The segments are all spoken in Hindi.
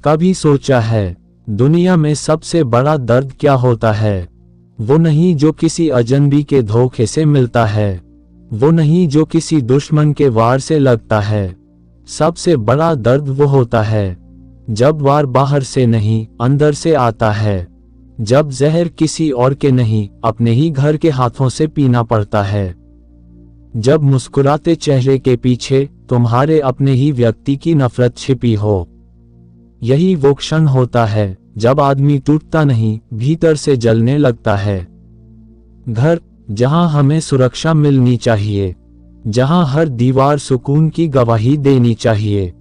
कभी सोचा है दुनिया में सबसे बड़ा दर्द क्या होता है? वो नहीं जो किसी अजनबी के धोखे से मिलता है, वो नहीं जो किसी दुश्मन के वार से लगता है। सबसे बड़ा दर्द वो होता है जब वार बाहर से नहीं अंदर से आता है, जब जहर किसी और के नहीं अपने ही घर के हाथों से पीना पड़ता है, जब मुस्कुराते चेहरे के पीछे तुम्हारे अपने ही व्यक्ति की नफरत छिपी हो। यही वो क्षण होता है जब आदमी टूटता नहीं भीतर से जलने लगता है। घर जहां हमें सुरक्षा मिलनी चाहिए, जहां हर दीवार सुकून की गवाही देनी चाहिए,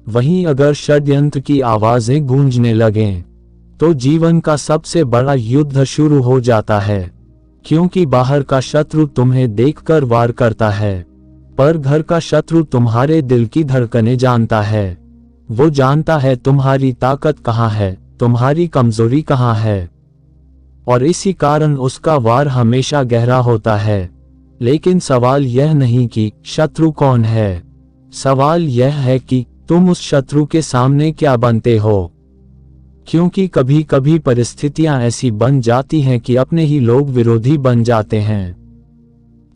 वहीं अगर षड्यंत्र की आवाजें गूंजने लगें तो जीवन का सबसे बड़ा युद्ध शुरू हो जाता है। क्योंकि बाहर का शत्रु तुम्हें देखकर वार करता है, पर घर का शत्रु तुम्हारे दिल की धड़कनें जानता है। वो जानता है तुम्हारी ताकत कहाँ है, तुम्हारी कमजोरी कहाँ है, और इसी कारण उसका वार हमेशा गहरा होता है। लेकिन सवाल यह नहीं कि शत्रु कौन है, सवाल यह है कि तुम उस शत्रु के सामने क्या बनते हो। क्योंकि कभी कभी परिस्थितियां ऐसी बन जाती हैं कि अपने ही लोग विरोधी बन जाते हैं।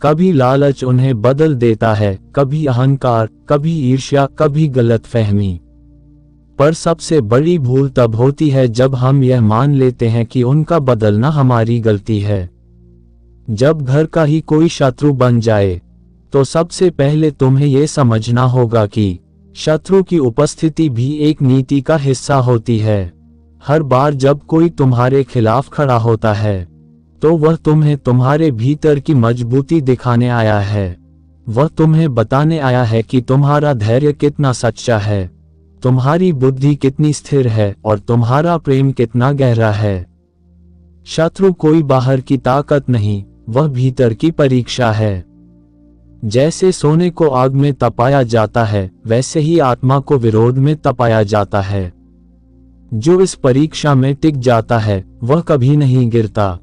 कभी लालच उन्हें बदल देता है, कभी अहंकार, कभी ईर्ष्या, कभी गलतफहमी। पर सबसे बड़ी भूल तब होती है जब हम यह मान लेते हैं कि उनका बदलना हमारी गलती है। जब घर का ही कोई शत्रु बन जाए तो सबसे पहले तुम्हें यह समझना होगा कि शत्रु की उपस्थिति भी एक नीति का हिस्सा होती है। हर बार जब कोई तुम्हारे खिलाफ खड़ा होता है तो वह तुम्हें तुम्हारे भीतर की मजबूती दिखाने आया है। वह तुम्हें बताने आया है कि तुम्हारा धैर्य कितना सच्चा है, तुम्हारी बुद्धि कितनी स्थिर है और तुम्हारा प्रेम कितना गहरा है। शत्रु कोई बाहर की ताकत नहीं, वह भीतर की परीक्षा है। जैसे सोने को आग में तपाया जाता है, वैसे ही आत्मा को विरोध में तपाया जाता है। जो इस परीक्षा में टिक जाता है वह कभी नहीं गिरता।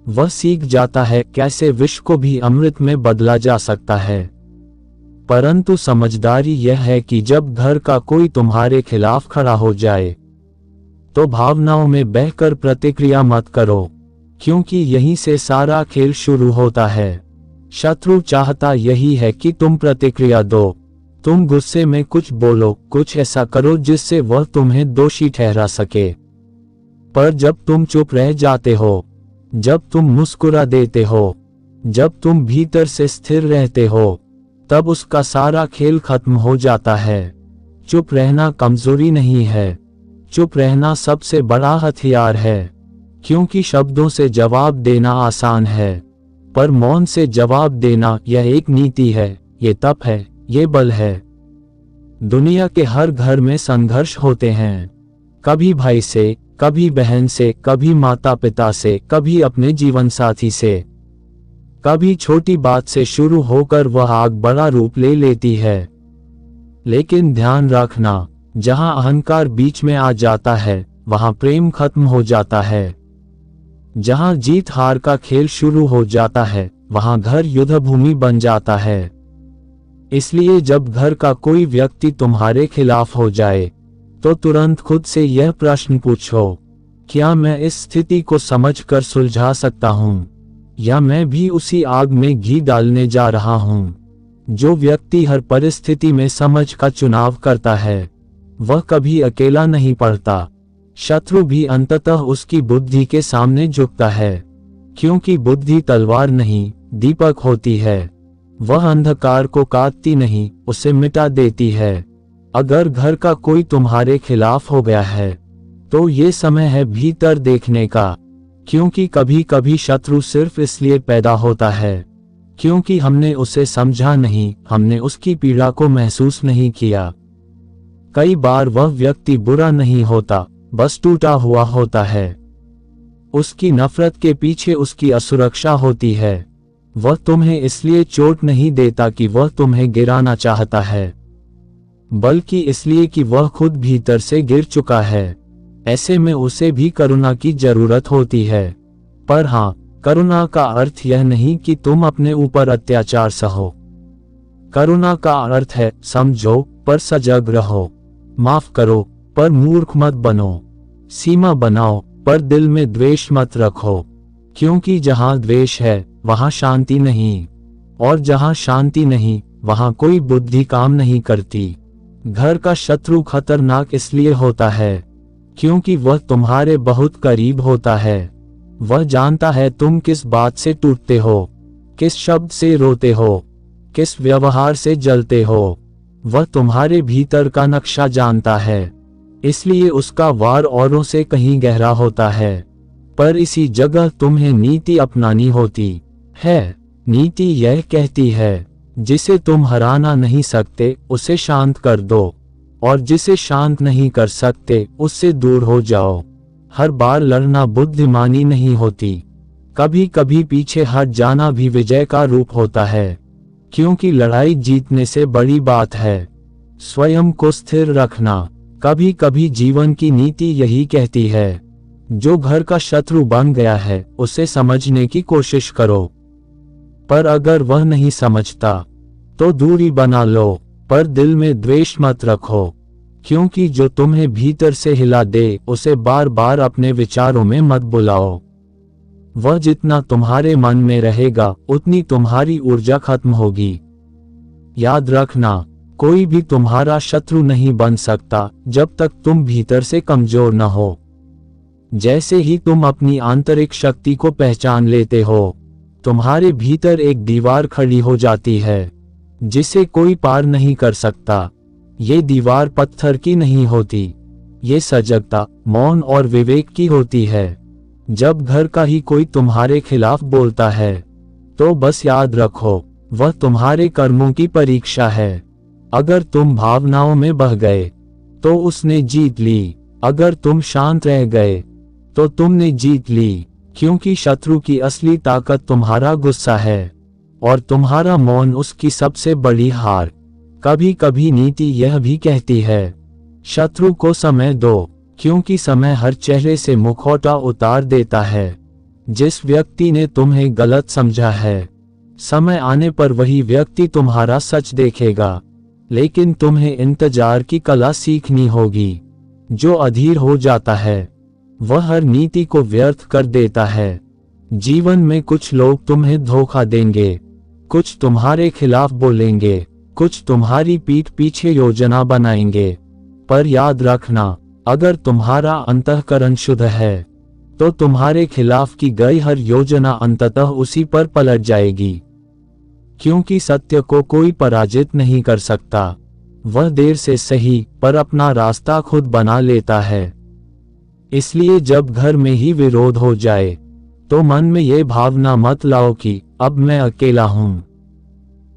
वह सीख जाता है कैसे विष को भी अमृत में बदला जा सकता है। परंतु समझदारी यह है कि जब घर का कोई तुम्हारे खिलाफ खड़ा हो जाए तो भावनाओं में बहकर प्रतिक्रिया मत करो, क्योंकि यहीं से सारा खेल शुरू होता है। शत्रु चाहता यही है कि तुम प्रतिक्रिया दो, तुम गुस्से में कुछ बोलो, कुछ ऐसा करो जिससे वह तुम्हें दोषी ठहरा सके। पर जब तुम चुप रह जाते हो, जब तुम मुस्कुरा देते हो, जब तुम भीतर से स्थिर रहते हो, तब उसका सारा खेल खत्म हो जाता है। चुप रहना कमजोरी नहीं है, चुप रहना सबसे बड़ा हथियार है। क्योंकि शब्दों से जवाब देना आसान है, पर मौन से जवाब देना यह एक नीति है, ये तप है, ये बल है। दुनिया के हर घर में संघर्ष होते हैं, कभी भाई से, कभी बहन से, कभी माता पिता से, कभी अपने जीवन साथी से। कभी छोटी बात से शुरू होकर वह आग बड़ा रूप ले लेती है। लेकिन ध्यान रखना, जहां अहंकार बीच में आ जाता है वहां प्रेम खत्म हो जाता है। जहां जीत हार का खेल शुरू हो जाता है वहां घर युद्ध भूमि बन जाता है। इसलिए जब घर का कोई व्यक्ति तुम्हारे खिलाफ हो जाए तो तुरंत खुद से यह प्रश्न पूछो, क्या मैं इस स्थिति को समझकर सुलझा सकता हूं, या मैं भी उसी आग में घी डालने जा रहा हूं। जो व्यक्ति हर परिस्थिति में समझ का चुनाव करता है वह कभी अकेला नहीं पड़ता। शत्रु भी अंततः उसकी बुद्धि के सामने झुकता है, क्योंकि बुद्धि तलवार नहीं दीपक होती है। वह अंधकार को काटती नहीं, उसे मिटा देती है। अगर घर का कोई तुम्हारे खिलाफ हो गया है तो ये समय है भीतर देखने का, क्योंकि कभी कभी शत्रु सिर्फ इसलिए पैदा होता है क्योंकि हमने उसे समझा नहीं, हमने उसकी पीड़ा को महसूस नहीं किया। कई बार वह व्यक्ति बुरा नहीं होता, बस टूटा हुआ होता है। उसकी नफरत के पीछे उसकी असुरक्षा होती है। वह तुम्हें इसलिए चोट नहीं देता कि वह तुम्हें गिराना चाहता है, बल्कि इसलिए कि वह खुद भीतर से गिर चुका है। ऐसे में उसे भी करुणा की जरूरत होती है। पर हाँ, करुणा का अर्थ यह नहीं कि तुम अपने ऊपर अत्याचार सहो। करुणा का अर्थ है समझो पर सजग रहो, माफ करो पर मूर्ख मत बनो। सीमा बनाओ, पर दिल में द्वेष मत रखो, क्योंकि जहां द्वेष है वहां शांति नहीं, और जहां शांति नहीं वहां कोई बुद्धि काम नहीं करती। घर का शत्रु खतरनाक इसलिए होता है क्योंकि वह तुम्हारे बहुत करीब होता है। वह जानता है तुम किस बात से टूटते हो, किस शब्द से रोते हो, किस व्यवहार से जलते हो। वह तुम्हारे भीतर का नक्शा जानता है, इसलिए उसका वार औरों से कहीं गहरा होता है। पर इसी जगह तुम्हें नीति अपनानी होती है। नीति यह कहती है, जिसे तुम हराना नहीं सकते उसे शांत कर दो, और जिसे शांत नहीं कर सकते उससे दूर हो जाओ। हर बार लड़ना बुद्धिमानी नहीं होती, कभी कभी पीछे हट जाना भी विजय का रूप होता है, क्योंकि लड़ाई जीतने से बड़ी बात है स्वयं को स्थिर रखना। कभी कभी जीवन की नीति यही कहती है, जो घर का शत्रु बन गया है उसे समझने की कोशिश करो, पर अगर वह नहीं समझता तो दूरी बना लो। पर दिल में द्वेष मत रखो, क्योंकि जो तुम्हें भीतर से हिला दे उसे बार बार अपने विचारों में मत बुलाओ। वह जितना तुम्हारे मन में रहेगा उतनी तुम्हारी ऊर्जा खत्म होगी। याद रखना, कोई भी तुम्हारा शत्रु नहीं बन सकता जब तक तुम भीतर से कमजोर न हो। जैसे ही तुम अपनी आंतरिक शक्ति को पहचान लेते हो, तुम्हारे भीतर एक दीवार खड़ी हो जाती है जिसे कोई पार नहीं कर सकता। ये दीवार पत्थर की नहीं होती, ये सजगता, मौन और विवेक की होती है। जब घर का ही कोई तुम्हारे खिलाफ बोलता है तो बस याद रखो, वह तुम्हारे कर्मों की परीक्षा है। अगर तुम भावनाओं में बह गए तो उसने जीत ली, अगर तुम शांत रह गए तो तुमने जीत ली, क्योंकि शत्रु की असली ताकत तुम्हारा गुस्सा है और तुम्हारा मौन उसकी सबसे बड़ी हार। कभी कभी नीति यह भी कहती है, शत्रु को समय दो, क्योंकि समय हर चेहरे से मुखौटा उतार देता है। जिस व्यक्ति ने तुम्हें गलत समझा है, समय आने पर वही व्यक्ति तुम्हारा सच देखेगा, लेकिन तुम्हें इंतजार की कला सीखनी होगी। जो अधीर हो जाता है वह हर नीति को व्यर्थ कर देता है। जीवन में कुछ लोग तुम्हें धोखा देंगे, कुछ तुम्हारे खिलाफ बोलेंगे, कुछ तुम्हारी पीठ पीछे योजना बनाएंगे। पर याद रखना, अगर तुम्हारा अंतःकरण शुद्ध है तो तुम्हारे खिलाफ की गई हर योजना अंततः उसी पर पलट जाएगी, क्योंकि सत्य को कोई पराजित नहीं कर सकता। वह देर से सही पर अपना रास्ता खुद बना लेता है। इसलिए जब घर में ही विरोध हो जाए तो मन में यह भावना मत लाओ कि अब मैं अकेला हूं,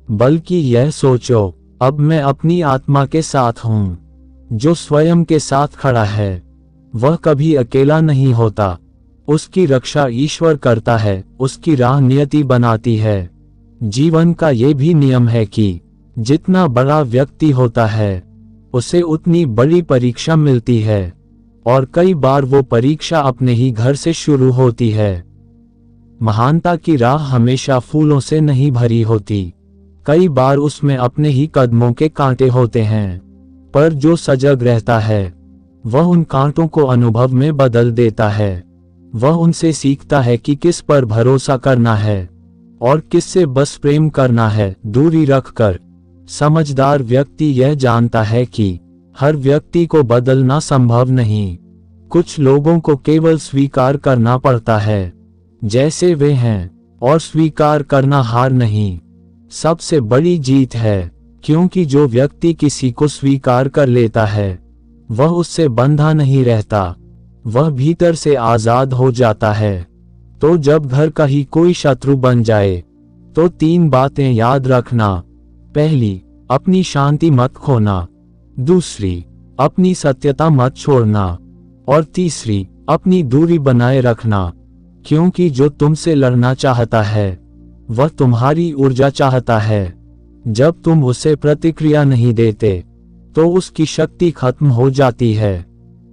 बल्कि यह सोचो, अब मैं अपनी आत्मा के साथ हूं। जो स्वयं के साथ खड़ा है वह कभी अकेला नहीं होता। उसकी रक्षा ईश्वर करता है, उसकी राह नियति बनाती है। जीवन का ये भी नियम है कि जितना बड़ा व्यक्ति होता है उसे उतनी बड़ी परीक्षा मिलती है, और कई बार वो परीक्षा अपने ही घर से शुरू होती है। महानता की राह हमेशा फूलों से नहीं भरी होती, कई बार उसमें अपने ही कदमों के कांटे होते हैं। पर जो सजग रहता है वह उन कांटों को अनुभव में बदल देता है। वह उनसे सीखता है कि किस पर भरोसा करना है और किससे बस प्रेम करना है, दूरी रखकर। समझदार व्यक्ति यह जानता है कि हर व्यक्ति को बदलना संभव नहीं। कुछ लोगों को केवल स्वीकार करना पड़ता है जैसे वे हैं, और स्वीकार करना हार नहीं, सबसे बड़ी जीत है। क्योंकि जो व्यक्ति किसी को स्वीकार कर लेता है वह उससे बंधा नहीं रहता, वह भीतर से आजाद हो जाता है। तो जब घर का ही कोई शत्रु बन जाए तो 3 बातें याद रखना। पहली, अपनी शांति मत खोना। दूसरी, अपनी सत्यता मत छोड़ना। और तीसरी, अपनी दूरी बनाए रखना, क्योंकि जो तुमसे लड़ना चाहता है वह तुम्हारी ऊर्जा चाहता है। जब तुम उसे प्रतिक्रिया नहीं देते तो उसकी शक्ति खत्म हो जाती है,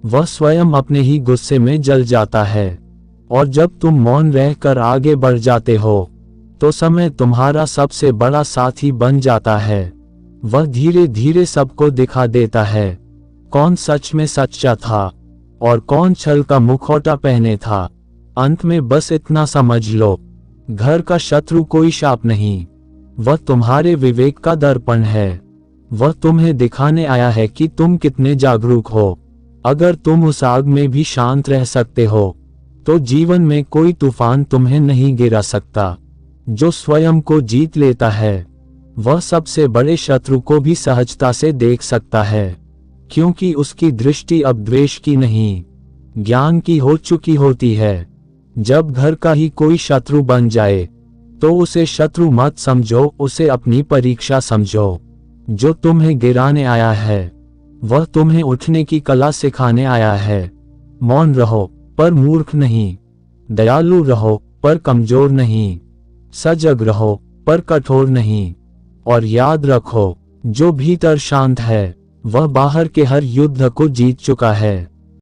वह स्वयं अपने ही गुस्से में जल जाता है। और जब तुम मौन रहकर आगे बढ़ जाते हो तो समय तुम्हारा सबसे बड़ा साथी बन जाता है। वह धीरे धीरे सबको दिखा देता है कौन सच में सच्चा था और कौन छल का मुखौटा पहने था। अंत में बस इतना समझ लो, घर का शत्रु कोई शाप नहीं, वह तुम्हारे विवेक का दर्पण है। वह तुम्हें दिखाने आया है कि तुम कितने जागरूक हो। अगर तुम उस आग में भी शांत रह सकते हो तो जीवन में कोई तूफान तुम्हें नहीं गिरा सकता। जो स्वयं को जीत लेता है वह सबसे बड़े शत्रु को भी सहजता से देख सकता है, क्योंकि उसकी दृष्टि अब द्वेष की नहीं, ज्ञान की हो चुकी होती है। जब घर का ही कोई शत्रु बन जाए तो उसे शत्रु मत समझो, उसे अपनी परीक्षा समझो। जो तुम्हें गिराने आया है वह तुम्हें उठने की कला सिखाने आया है। मौन रहो पर मूर्ख नहीं, दयालु रहो पर कमजोर नहीं, सजग रहो पर कठोर नहीं। और याद रखो, जो भीतर शांत है वह बाहर के हर युद्ध को जीत चुका है।